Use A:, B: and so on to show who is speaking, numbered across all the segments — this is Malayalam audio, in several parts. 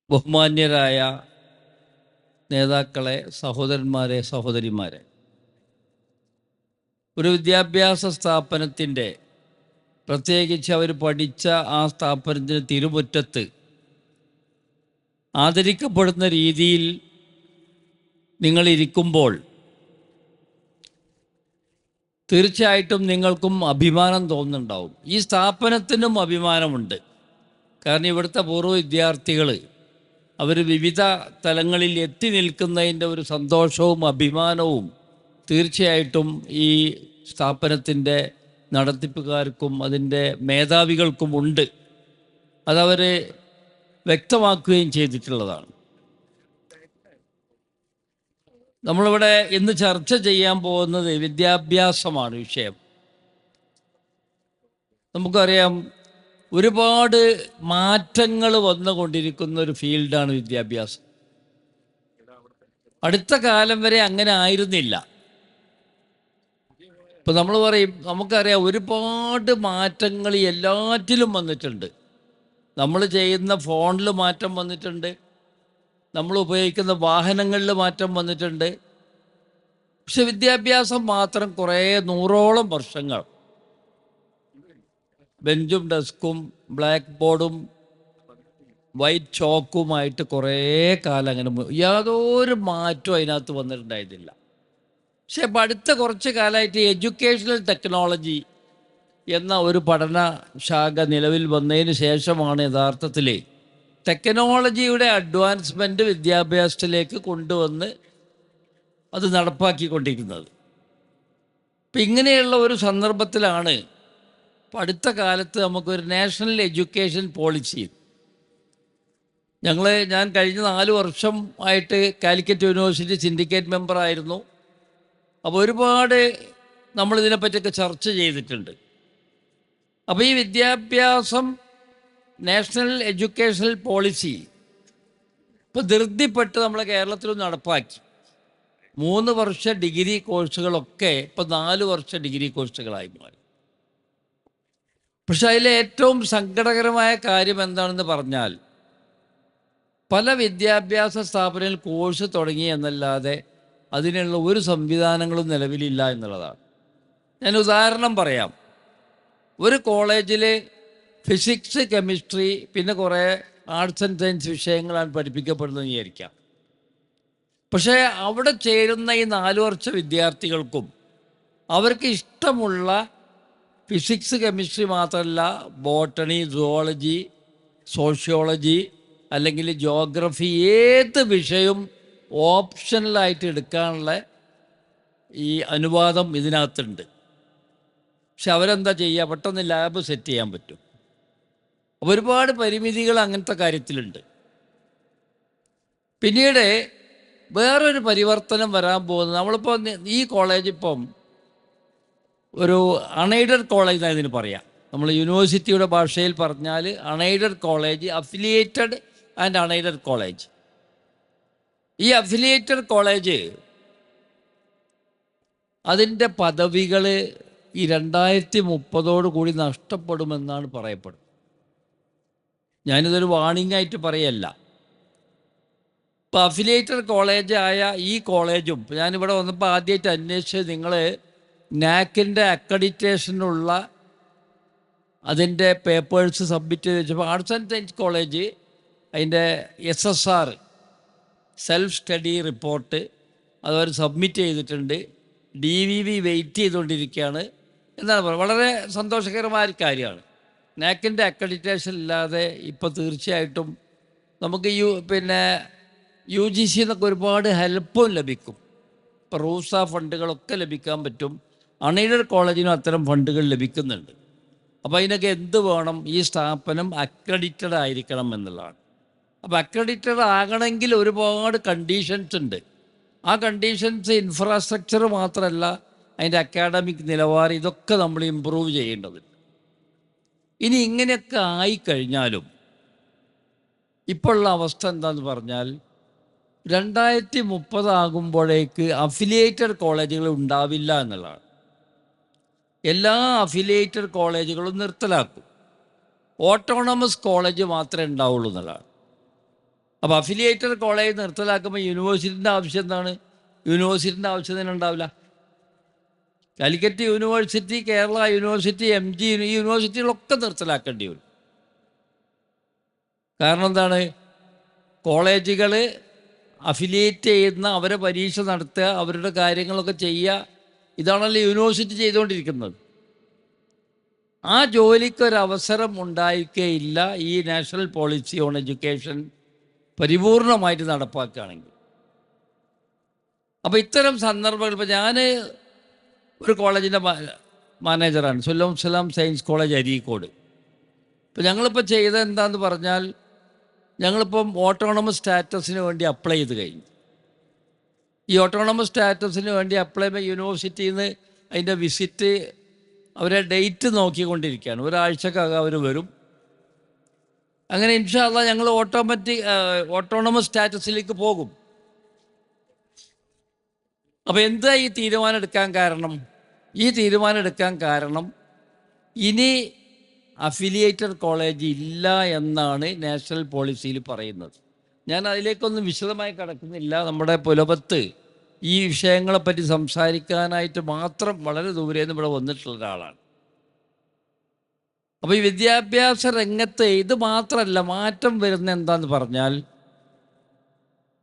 A: ബഹുമാന്യരായ നേതാക്കളെ, സഹോദരന്മാരെ, സഹോദരിമാരെ, ഒരു വിദ്യാഭ്യാസ സ്ഥാപനത്തിൻ്റെ, പ്രത്യേകിച്ച് അവർ പഠിച്ച ആ സ്ഥാപനത്തിൻ്റെ തിരുമുറ്റത്ത് ആദരിക്കപ്പെടുന്ന രീതിയിൽ നിങ്ങളിരിക്കുമ്പോൾ തീർച്ചയായിട്ടും നിങ്ങൾക്കും അഭിമാനം തോന്നുന്നുണ്ടാവും. ഈ സ്ഥാപനത്തിനും അഭിമാനമുണ്ട്. കാരണം ഇവിടുത്തെ പൂർവ്വ വിദ്യാർത്ഥികൾ അവർ വിവിധ തലങ്ങളിൽ എത്തി നിൽക്കുന്നതിൻ്റെ ഒരു സന്തോഷവും അഭിമാനവും തീർച്ചയായിട്ടും ഈ സ്ഥാപനത്തിൻ്റെ നടത്തിപ്പുകാർക്കും അതിൻ്റെ മേധാവികൾക്കും ഉണ്ട്. അതവർ വ്യക്തമാക്കുകയും ചെയ്തിട്ടുള്ളതാണ്. നമ്മളിവിടെ ഇന്ന് ചർച്ച ചെയ്യാൻ പോകുന്നത് വിദ്യാഭ്യാസമാണ് വിഷയം. നമുക്കറിയാം, ഒരുപാട് മാറ്റങ്ങൾ വന്നുകൊണ്ടിരിക്കുന്ന ഒരു ഫീൽഡാണ് വിദ്യാഭ്യാസം. അടുത്ത കാലം വരെ അങ്ങനെ ആയിരുന്നില്ല. ഇപ്പം നമ്മൾ പറയും, നമുക്കറിയാം ഒരുപാട് മാറ്റങ്ങൾ എല്ലാറ്റിലും വന്നിട്ടുണ്ട്. നമ്മൾ ചെയ്യുന്ന ഫോണിൽ മാറ്റം വന്നിട്ടുണ്ട്, നമ്മൾ ഉപയോഗിക്കുന്ന വാഹനങ്ങളിൽ മാറ്റം വന്നിട്ടുണ്ട്. പക്ഷെ വിദ്യാഭ്യാസം മാത്രം കുറേ 100ഓളം വർഷങ്ങൾ ബെഞ്ചും ഡെസ്കും ബ്ലാക്ക് ബോർഡും വൈറ്റ് ചോക്കുമായിട്ട് കുറേ കാലം അങ്ങനെ യാതൊരു മാറ്റവും അതിനകത്ത് വന്നിട്ടുണ്ടായിരുന്നില്ല. പക്ഷെ ഇപ്പം അടുത്ത കുറച്ച് കാലമായിട്ട് എഡ്യൂക്കേഷണൽ ടെക്നോളജി എന്ന ഒരു പഠന ശാഖ നിലവിൽ വന്നതിന് ശേഷമാണ് യഥാർത്ഥത്തിൽ ടെക്നോളജിയുടെ അഡ്വാൻസ്മെൻറ്റ് വിദ്യാഭ്യാസത്തിലേക്ക് കൊണ്ടുവന്ന് അത് നടപ്പാക്കിക്കൊണ്ടിരിക്കുന്നത്. ഇപ്പം ഇങ്ങനെയുള്ള ഒരു സന്ദർഭത്തിലാണ് ഇപ്പം അടുത്ത കാലത്ത് നമുക്കൊരു നാഷണൽ എഡ്യൂക്കേഷൻ പോളിസി, ഞാൻ കഴിഞ്ഞ 4 വർഷം ആയിട്ട് കാലിക്കറ്റ് യൂണിവേഴ്സിറ്റി സിൻഡിക്കേറ്റ് മെമ്പറായിരുന്നു. അപ്പോൾ ഒരുപാട് നമ്മളിതിനെപ്പറ്റിയൊക്കെ ചർച്ച ചെയ്തിട്ടുണ്ട്. അപ്പോൾ ഈ വിദ്യാഭ്യാസം നാഷണൽ എഡ്യൂക്കേഷണൽ പോളിസി ഇപ്പോൾ ധൃതിപ്പെട്ട് നമ്മളെ കേരളത്തിലും നടപ്പാക്കി. 3 വർഷ ഡിഗ്രി കോഴ്സുകളൊക്കെ ഇപ്പോൾ 4 വർഷ ഡിഗ്രി കോഴ്സുകളായി മാറി. പക്ഷെ അതിലെ ഏറ്റവും സങ്കടകരമായ കാര്യം എന്താണെന്ന് പറഞ്ഞാൽ, പല വിദ്യാഭ്യാസ സ്ഥാപനങ്ങളിൽ കോഴ്സ് തുടങ്ങി എന്നല്ലാതെ അതിനുള്ള ഒരു സംവിധാനങ്ങളും നിലവിലില്ല എന്നുള്ളതാണ്. ഞാൻ ഉദാഹരണം പറയാം. ഒരു കോളേജിൽ ഫിസിക്സ്, കെമിസ്ട്രി, പിന്നെ കുറേ ആർട്സ് ആൻഡ് സയൻസ് വിഷയങ്ങളാണ് പഠിപ്പിക്കപ്പെടുന്നതെന്ന് വിചാരിക്കാം. പക്ഷേ അവിടെ ചേരുന്ന ഈ 4 വർഷ വിദ്യാർത്ഥികൾക്കും അവർക്ക് ഇഷ്ടമുള്ള ഫിസിക്സ്, കെമിസ്ട്രി മാത്രമല്ല, ബോട്ടണി, സുവോളജി, സോഷ്യോളജി അല്ലെങ്കിൽ ജോഗ്രഫി, ഏത് വിഷയവും ഓപ്ഷണലായിട്ട് എടുക്കാനുള്ള ഈ അനുവാദം ഇതിനകത്തുണ്ട്. പക്ഷെ അവരെന്താ ചെയ്യുക? പെട്ടെന്ന് ലാബ് സെറ്റ് ചെയ്യാൻ പറ്റും. അപ്പോൾ ഒരുപാട് പരിമിതികൾ അങ്ങനത്തെ കാര്യത്തിലുണ്ട്. പിന്നീട് വേറൊരു പരിവർത്തനം വരാൻ പോകുന്നത്, നമ്മളിപ്പോൾ ഈ കോളേജ് ഇപ്പം ഒരു അൺഎയ്ഡഡ് കോളേജ് എന്നാണ് ഇതിന് പറയാം. നമ്മൾ യൂണിവേഴ്സിറ്റിയുടെ ഭാഷയിൽ പറഞ്ഞാൽ unaided college, affiliated and unaided college. ഈ അഫിലിയേറ്റഡ് കോളേജ് അതിൻ്റെ പദവികൾ ഈ 2030 കൂടി നഷ്ടപ്പെടുമെന്നാണ് പറയപ്പെടുന്നത്. ഞാനിതൊരു വാണിംഗ് ആയിട്ട് പറയല്ല. ഇപ്പോൾ അഫിലിയേറ്റഡ് കോളേജായ ഈ കോളേജും, ഞാനിവിടെ വന്നപ്പോൾ ആദ്യമായിട്ട് അന്വേഷിച്ച്, നിങ്ങൾ നാക്കിൻ്റെ അക്രഡിറ്റേഷനുള്ള അതിൻ്റെ പേപ്പേഴ്സ് സബ്മിറ്റ് ചെയ്ത് വെച്ചപ്പോൾ ആർട്സ് ആൻഡ് സയൻസ് കോളേജ് അതിൻ്റെ SSR സെൽഫ് സ്റ്റഡി റിപ്പോർട്ട് അതവർ സബ്മിറ്റ് ചെയ്തിട്ടുണ്ട്. DVV വെയിറ്റ് ചെയ്തുകൊണ്ടിരിക്കുകയാണ് എന്നാണ് പറയുന്നത്. വളരെ സന്തോഷകരമായ ഒരു കാര്യമാണ്. നാക്കിൻ്റെ അക്രഡിറ്റേഷൻ ഇല്ലാതെ ഇപ്പോൾ തീർച്ചയായിട്ടും നമുക്ക് UGC എന്നൊക്കെ ഒരുപാട് ഹെൽപ്പും ലഭിക്കും. ഇപ്പോൾ റൂസ ഫണ്ടുകളൊക്കെ ലഭിക്കാൻ പറ്റും. അൺഎയ്ഡഡ് കോളേജിനും അത്തരം ഫണ്ടുകൾ ലഭിക്കുന്നുണ്ട്. അപ്പോൾ അതിനൊക്കെ എന്ത് വേണം? ഈ സ്ഥാപനം അക്രഡിറ്റഡ് ആയിരിക്കണം എന്നുള്ളതാണ്. അപ്പോൾ അക്രഡിറ്റഡ് ആകണമെങ്കിൽ ഒരുപാട് കണ്ടീഷൻസ് ഉണ്ട്. ആ കണ്ടീഷൻസ് ഇൻഫ്രാസ്ട്രക്ചർ മാത്രമല്ല, അതിൻ്റെ അക്കാഡമിക് നിലവാരം, ഇതൊക്കെ നമ്മൾ ഇമ്പ്രൂവ് ചെയ്യേണ്ടതുണ്ട്. ഇനി ഇങ്ങനെയൊക്കെ ആയിക്കഴിഞ്ഞാലും ഇപ്പോഴുള്ള അവസ്ഥ എന്താണെന്ന് പറഞ്ഞാൽ, 2030 ആകുമ്പോഴേക്ക് അഫിലിയേറ്റഡ് കോളേജുകൾ ഉണ്ടാവില്ല എന്നുള്ളതാണ്. എല്ലാ അഫിലിയേറ്റഡ് കോളേജുകളും നിർത്തലാക്കും. ഓട്ടോണമസ് കോളേജ് മാത്രമേ ഉണ്ടാവുള്ളൂ എന്നുള്ളതാണ്. അപ്പോൾ അഫിലിയേറ്റഡ് കോളേജ് നിർത്തലാക്കുമ്പോൾ യൂണിവേഴ്സിറ്റിൻ്റെ ആവശ്യം എന്താണ്? യൂണിവേഴ്സിറ്റിൻ്റെ ആവശ്യം തന്നെ ഉണ്ടാവില്ല. Calicut university, Kerala university, MG ഈ യൂണിവേഴ്സിറ്റികളൊക്കെ നിർത്തലാക്കേണ്ടി വരും. കാരണം എന്താണ്? കോളേജുകൾ അഫിലിയേറ്റ് ചെയ്യുന്ന, അവരെ പരീക്ഷ നടത്തുക, അവരുടെ കാര്യങ്ങളൊക്കെ ചെയ്യുക, ഇതാണല്ലോ യൂണിവേഴ്സിറ്റി ചെയ്തുകൊണ്ടിരിക്കുന്നത്. ആ ജോലിക്കൊരവസരം ഉണ്ടായിരിക്കുകയില്ല ഈ നാഷണൽ പോളിസി ഓൺ എഡ്യൂക്കേഷൻ പരിപൂർണമായിട്ട് നടപ്പാക്കുകയാണെങ്കിൽ. അപ്പോൾ ഇത്തരം സന്ദർഭങ്ങൾ, ഇപ്പോൾ ഞാൻ ഒരു കോളേജിൻ്റെ മാനേജറാണ്, സുല്ലം സലാം സയൻസ് കോളേജ് അരീക്കോട്. ഇപ്പോൾ ഞങ്ങളിപ്പോൾ ചെയ്തത് എന്താണെന്ന് പറഞ്ഞാൽ, ഞങ്ങളിപ്പം ഓട്ടോണമസ് സ്റ്റാറ്റസിന് വേണ്ടി അപ്ലൈ ചെയ്ത് കഴിഞ്ഞു. ഈ ഓട്ടോണമസ് സ്റ്റാറ്റസിന് വേണ്ടി അപ്ലൈ ചെയ്യുമ്പോൾ യൂണിവേഴ്സിറ്റിയിൽ നിന്ന് അതിൻ്റെ വിസിറ്റ്, അവരെ ഡേറ്റ് നോക്കിക്കൊണ്ടിരിക്കുകയാണ്. ഒരാഴ്ചക്കകം അവർ വരും. അങ്ങനെ ഇൻഷാ അല്ലാഹ് ഞങ്ങൾ ഓട്ടോണമസ് സ്റ്റാറ്റസിലേക്ക് പോകും. അപ്പോൾ എന്താ ഈ തീരുമാനം എടുക്കാൻ കാരണം? ഈ തീരുമാനം എടുക്കാൻ കാരണം ഇനി അഫിലിയേറ്റഡ് കോളേജ് ഇല്ല എന്നാണ് നാഷണൽ പോളിസിയിൽ പറയുന്നത്. ഞാൻ അതിലേക്കൊന്നും വിശദമായി കടക്കുന്നില്ല. നമ്മുടെ പുലപത്ത് ഈ വിഷയങ്ങളെപ്പറ്റി സംസാരിക്കാനായിട്ട് മാത്രം വളരെ ദൂരെ നിന്ന് ഇവിടെ വന്നിട്ടുള്ള ഒരാളാണ്. അപ്പോൾ ഈ വിദ്യാഭ്യാസ രംഗത്ത് ഇത് മാത്രമല്ല, മാറ്റം വരുന്ന എന്താന്ന് പറഞ്ഞാൽ,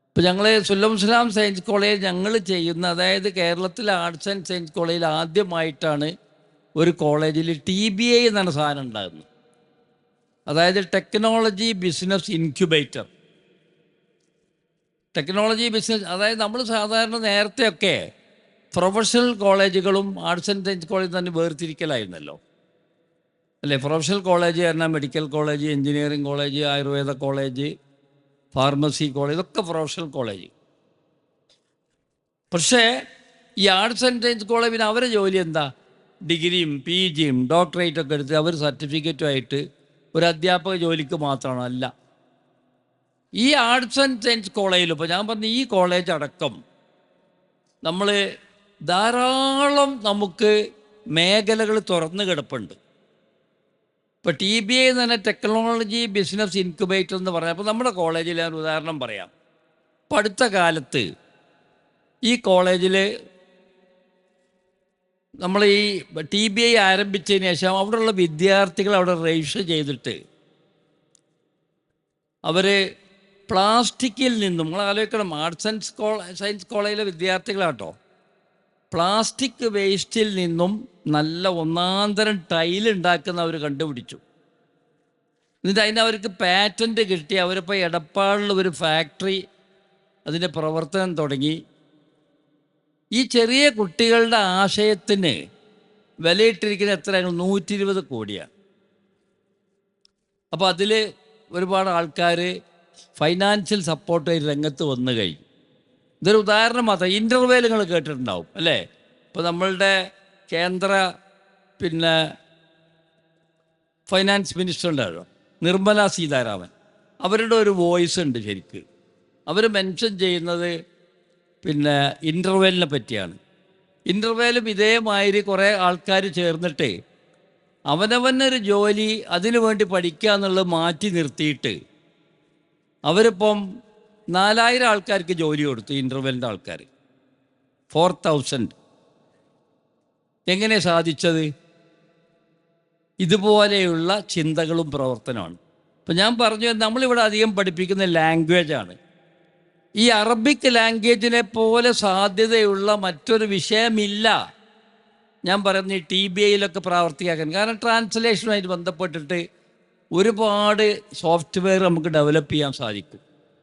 A: ഇപ്പോൾ ഞങ്ങൾ സുല്ലം സലാം സയൻസ് കോളേജ് ഞങ്ങൾ ചെയ്യുന്ന, അതായത് കേരളത്തിലെ ആർട്സ് ആൻഡ് സയൻസ് കോളേജിൽ ആദ്യമായിട്ടാണ് ഒരു കോളേജിൽ TBI എന്നാണ് സാധനം ഉണ്ടാകുന്നത്. അതായത് technology business incubator. Technology business, അതായത് നമ്മൾ സാധാരണ നേരത്തെയൊക്കെ പ്രൊഫഷണൽ കോളേജുകളും ആർട്സ് ആൻഡ് സയൻസ് കോളേജും തന്നെ വേർതിരിക്കലായിരുന്നല്ലോ, അല്ലേ? പ്രൊഫഷണൽ കോളേജ് പറഞ്ഞാൽ medical college, engineering college, Ayurveda college, pharmacy college, ഇതൊക്കെ പ്രൊഫഷണൽ കോളേജ്. പക്ഷേ ഈ ആർട്സ് ആൻഡ് സയൻസ് കോളേജിന് അവരെ ജോലി എന്താ? ഡിഗ്രിയും PGയും ഡോക്ടറേറ്റൊക്കെ എടുത്ത് അവർ സർട്ടിഫിക്കറ്റുമായിട്ട് ഒരു അധ്യാപക ജോലിക്ക് മാത്രമാണ്. അല്ല, ഈ ആർട്സ് ആൻഡ് സയൻസ് കോളേജിൽ ഇപ്പോൾ ഞാൻ പറഞ്ഞ ഈ കോളേജ് അടക്കം നമ്മൾ ധാരാളം നമുക്ക് മേഖലകൾ തുറന്നു കിടപ്പുണ്ട്. ഇപ്പോൾ TBI എന്ന് തന്നെ ടെക്നോളജി ബിസിനസ് ഇൻക്യുബേറ്റർ എന്ന് പറയാം. അപ്പോൾ നമ്മുടെ കോളേജിൽ ഞാൻ ഉദാഹരണം പറയാം. ഇപ്പോൾ അടുത്ത കാലത്ത് ഈ കോളേജിൽ നമ്മൾ ഈ TBI ആരംഭിച്ചതിന് ശേഷം അവിടെയുള്ള വിദ്യാർത്ഥികൾ അവിടെ രജിസ്റ്റർ ചെയ്തിട്ട് അവർ പ്ലാസ്റ്റിക്കിൽ നിന്നും, നിങ്ങൾ ആലോചിക്കണം, ആർട്സ് ആൻഡ് സയൻസ് കോളേജിലെ വിദ്യാർത്ഥികളാട്ടോ, പ്ലാസ്റ്റിക് വേസ്റ്റിൽ നിന്നും നല്ല ഒന്നാന്തരം ടൈൽ ഉണ്ടാക്കുന്നവർ കണ്ടുപിടിച്ചു. എന്നിട്ട് അതിന് അവർക്ക് പാറ്റൻറ്റ് കിട്ടി. അവരിപ്പോൾ എടപ്പാളിൽ ഒരു ഫാക്ടറി അതിൻ്റെ പ്രവർത്തനം തുടങ്ങി. ഈ ചെറിയ കുട്ടികളുടെ ആശയത്തിന് വിലയിട്ടിരിക്കുന്ന എത്ര? 120 കോടിയാണ്. അപ്പോൾ അതിൽ ഒരുപാട് ആൾക്കാർ ഫൈനാൻഷ്യൽ സപ്പോർട്ടായി രംഗത്ത് വന്നു കഴിഞ്ഞു. ഇതൊരു ഉദാഹരണം മാത്രം. ഇൻ്റർവെൽ നിങ്ങൾ കേട്ടിട്ടുണ്ടാവും അല്ലേ? ഇപ്പോൾ നമ്മളുടെ കേന്ദ്ര ഫൈനാൻസ് മിനിസ്റ്റർ ഉണ്ടായിരുന്നു, നിർമ്മല സീതാരാമൻ. അവരുടെ ഒരു വോയിസ് ഉണ്ട് ശരിക്ക്. അവർ മെൻഷൻ ചെയ്യുന്നത് ഇൻ്റർവെല്ലിനെ പറ്റിയാണ്. ഇൻ്റർവെല്ലും ഇതേമാതിരി കുറേ ആൾക്കാർ ചേർന്നിട്ട് അവനവനൊരു ജോലി അതിനു വേണ്ടി പഠിക്കുക എന്നുള്ളത് മാറ്റി നിർത്തിയിട്ട് അവരിപ്പം 4000 ആൾക്കാർക്ക് ജോലി കൊടുത്തു. ഇൻ്റർവെല്ലിൻ്റെ ആൾക്കാർ 4000. എങ്ങനെ സാധിച്ചത്? ഇതുപോലെയുള്ള ചിന്തകളും പ്രവർത്തനമാണ്. ഇപ്പം ഞാൻ പറഞ്ഞു, നമ്മളിവിടെ അധികം പഠിപ്പിക്കുന്ന ലാംഗ്വേജാണ്. ഈ അറബിക് ലാംഗ്വേജിനെ പോലെ സാധ്യതയുള്ള മറ്റൊരു വിഷയമില്ല. ഞാൻ പറയുന്നത് ഈ TBIയിലൊക്കെ പ്രാവർത്തികമാക്കാൻ. കാരണം ട്രാൻസ്ലേഷനുമായിട്ട് ബന്ധപ്പെട്ടിട്ട് ഒരുപാട് സോഫ്റ്റ്വെയർ നമുക്ക് ഡെവലപ്പ് ചെയ്യാൻ സാധിക്കും,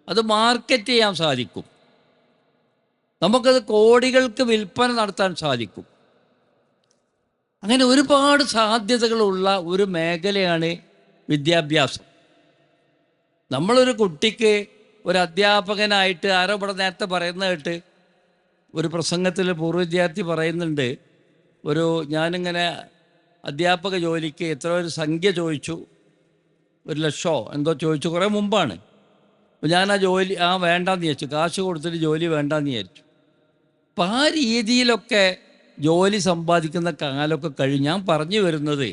A: അത് മാർക്കറ്റ് ചെയ്യാൻ സാധിക്കും, നമുക്കത് കോടികൾക്ക് വിൽപ്പന നടത്താൻ സാധിക്കും. അങ്ങനെ ഒരുപാട് സാധ്യതകളുള്ള ഒരു മേഖലയാണ് വിദ്യാഭ്യാസം. നമ്മളൊരു കുട്ടിക്ക് ഒരു അധ്യാപകനായിട്ട്, ആരോ ഇവിടെ നേരത്തെ പറയുന്നതായിട്ട് ഒരു പ്രസംഗത്തിൽ പൂർവ്വ വിദ്യാർത്ഥി പറയുന്നുണ്ട്, ഞാനിങ്ങനെ അധ്യാപക ജോലിക്ക് ഒരു സംഖ്യ ചോദിച്ചു, 1,00,000 എന്തോ ചോദിച്ചു, കുറേ മുമ്പാണ്. അപ്പോൾ ഞാൻ ആ ജോലി വേണ്ടാന്ന് വിചാരിച്ചു, കാശ് കൊടുത്തിട്ട് ജോലി വേണ്ടാന്ന് വിചാരിച്ചു. അപ്പം ആ രീതിയിലൊക്കെ ജോലി സമ്പാദിക്കുന്ന കാലമൊക്കെ കഴിഞ്ഞ്. ഞാൻ പറഞ്ഞു വരുന്നത്,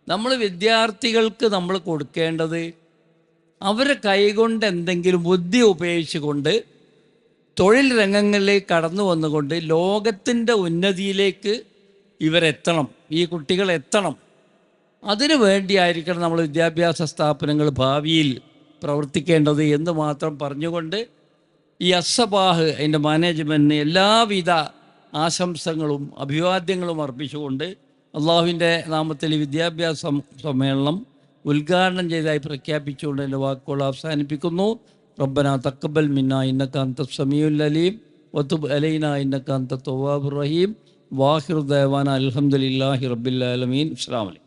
A: നമ്മൾ വിദ്യാർത്ഥികൾക്ക് നമ്മൾ കൊടുക്കേണ്ടത് അവരെ കൈകൊണ്ട് എന്തെങ്കിലും ബുദ്ധി ഉപയോഗിച്ചുകൊണ്ട് തൊഴിൽ രംഗങ്ങളിലേക്ക് കടന്നു വന്നുകൊണ്ട് ലോകത്തിൻ്റെ ഉന്നതിയിലേക്ക് ഇവരെത്തണം, ഈ കുട്ടികൾ എത്തണം. അതിനു വേണ്ടിയായിരിക്കണം നമ്മൾ വിദ്യാഭ്യാസ സ്ഥാപനങ്ങൾ ഭാവിയിൽ പ്രവർത്തിക്കേണ്ടത് എന്ന് മാത്രം പറഞ്ഞുകൊണ്ട് ഈ അസ്സബാഹ് അതിൻ്റെ മാനേജ്മെൻറ്റിന് എല്ലാവിധ ആശംസകളും അഭിവാദ്യങ്ങളും അർപ്പിച്ചുകൊണ്ട് അള്ളാഹുവിൻ്റെ നാമത്തിൽ വിദ്യാഭ്യാസ സമ്മേളനം ഉദ്ഘാടനം ചെയ്തതായി പ്രഖ്യാപിച്ചുകൊണ്ട് എൻ്റെ വാക്കുകൾ അവസാനിപ്പിക്കുന്നു. റബ്ബന തഖബ്ബൽ മിന്നാ ഇന്നക അൻതസ് സമീഉൽ അലീം വതുബ് അലൈനാ ഇന്നക അൻതത് തവ്വാബുർ റഹീം. വാഹിറു ദഅവാനാ അൽഹംദുലില്ലാഹി റബ്ബിൽ ആലമീൻ. അസ്സലാമു അലൈക്കും.